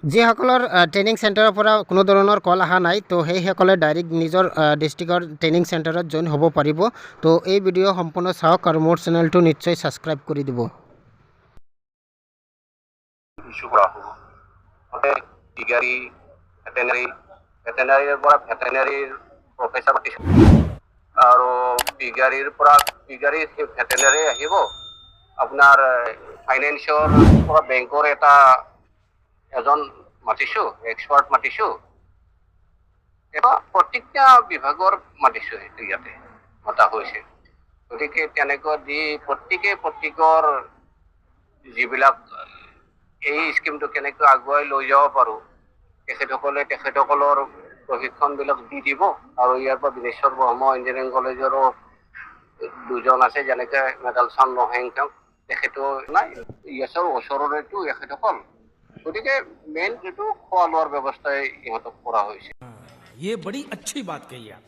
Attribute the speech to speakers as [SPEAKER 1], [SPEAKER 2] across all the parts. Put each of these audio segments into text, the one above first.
[SPEAKER 1] যিসকলৰ ট্ৰেইনিং চেণ্টাৰৰ পৰা কোনো ধৰণৰ কল অহা নাই তো সেইসকলে ডাইৰেক্ট নিজৰ ডিষ্ট্ৰিক্টৰ ট্ৰেইনিং চেণ্টাৰত জইন হ'ব পাৰিব। তো এই ভিডিঅ' সম্পূৰ্ণ চাওক আৰু মোৰ চেনেলটো নিশ্চয় ছাবস্ক্ৰাইব কৰি দিব।
[SPEAKER 2] ইস্যু কৰা হ'ব মানে ডিগ্ৰী ভেটেনাৰীৰ পৰা ভেটেনাৰীৰ প্ৰফেচাৰ মাতিছোঁ আৰু ডিগ্ৰীৰ পৰা ডিগ্ৰী ভেটেনাৰী আহিব। আপোনাৰ ফাইনেন্সৰ পৰা বেংকৰ এজন মাতিছোঁ, এক্সপাৰ্ট মাতিছোঁ। এটা প্ৰত্যেকটা বিভাগৰ মাতিছোঁ ইয়াতে মতা হৈছে। গতিকে তেনেকৈ দি প্ৰত্যেকৰ যিবিলাক এই স্কিমটো কেনেকৈ আগুৱাই লৈ যাব পাৰোঁ তেখেতসকলৰ প্ৰশিক্ষণবিলাক দি দিব। আৰু ইয়াৰ পৰা বিনেশ্বৰ ব্ৰহ্ম ইঞ্জিনিয়াৰিং কলেজৰো দুজন আছে, যেনেকৈ মেডালচন নহেংকাম তেখেতো নাই, ইয়াছৰ ওচৰৰেতো এখেতসকল। গতিকে মেইন যিটো খোৱা লোৱাৰ ব্যৱস্থাই ইহঁতক কৰা হৈছে।
[SPEAKER 3] ये बड़ी अच्छी बात कही आप।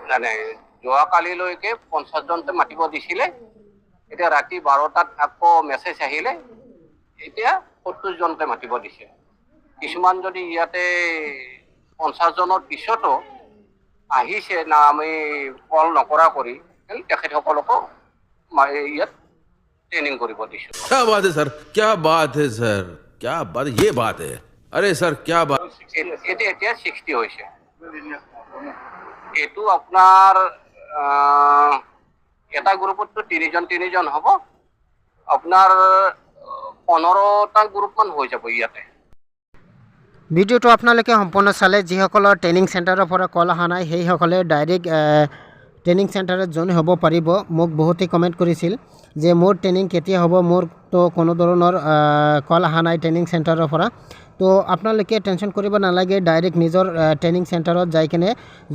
[SPEAKER 2] মানে যোৱাকালিলৈকে 50জনতে মাতিব দিছিলে, এতিয়া ৰাতি 12টাত আকৌ মেছেজ আহিলে এতিয়া 70জনতে মাতিব দিছে। কিছুমান যদি ইয়াতে 50জনৰ পিছতো আহিছে না আমি কল নকৰা কৰি তেখেতসকলকো ইয়াত ট্ৰেইনিং কৰিব দিছোঁ।
[SPEAKER 4] क्या बात है सर, क्या बात है सर, क्या बात, ये बात है। अरे सर क्या बात।
[SPEAKER 2] এতিয়া 60 হৈছে। এইটো আপোনাৰ এটা গ্ৰুপততো 3জন হ'ব, আপোনাৰ 15টা গ্ৰুপমান হৈ যাব ইয়াতে।
[SPEAKER 1] ভিডিঅ'টো আপোনালোকে সম্পূৰ্ণ চালে। যিসকলৰ ট্ৰেইনিং চেণ্টাৰৰ পৰা কল অহা নাই সেইসকলে ডাইৰেক্ট ট্ৰেইনিং চেণ্টাৰত জইন হ'ব পাৰিব। মোক বহুতে কমেণ্ট কৰিছিল যে মোৰ ট্ৰেইনিং কেতিয়া হ'ব, মোৰতো কোনো ধৰণৰ কল অহা নাই ট্ৰেইনিং চেণ্টাৰৰ পৰা। তো আপোনালোকে টেনশ্যন কৰিব নালাগে, ডাইৰেক্ট নিজৰ ট্ৰেইনিং চেণ্টাৰত যাই কিনে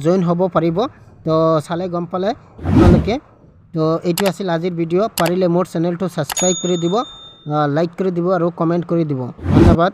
[SPEAKER 1] জইন হ'ব পাৰিব। তো চালে গম পালে আপোনালোকে। তো এইটো আছিল আজিৰ ভিডিঅ'। পাৰিলে মোৰ চেনেলটো ছাবস্ক্ৰাইব কৰি দিব, লাইক কৰি দিব আৰু কমেণ্ট কৰি দিব। ধন্যবাদ।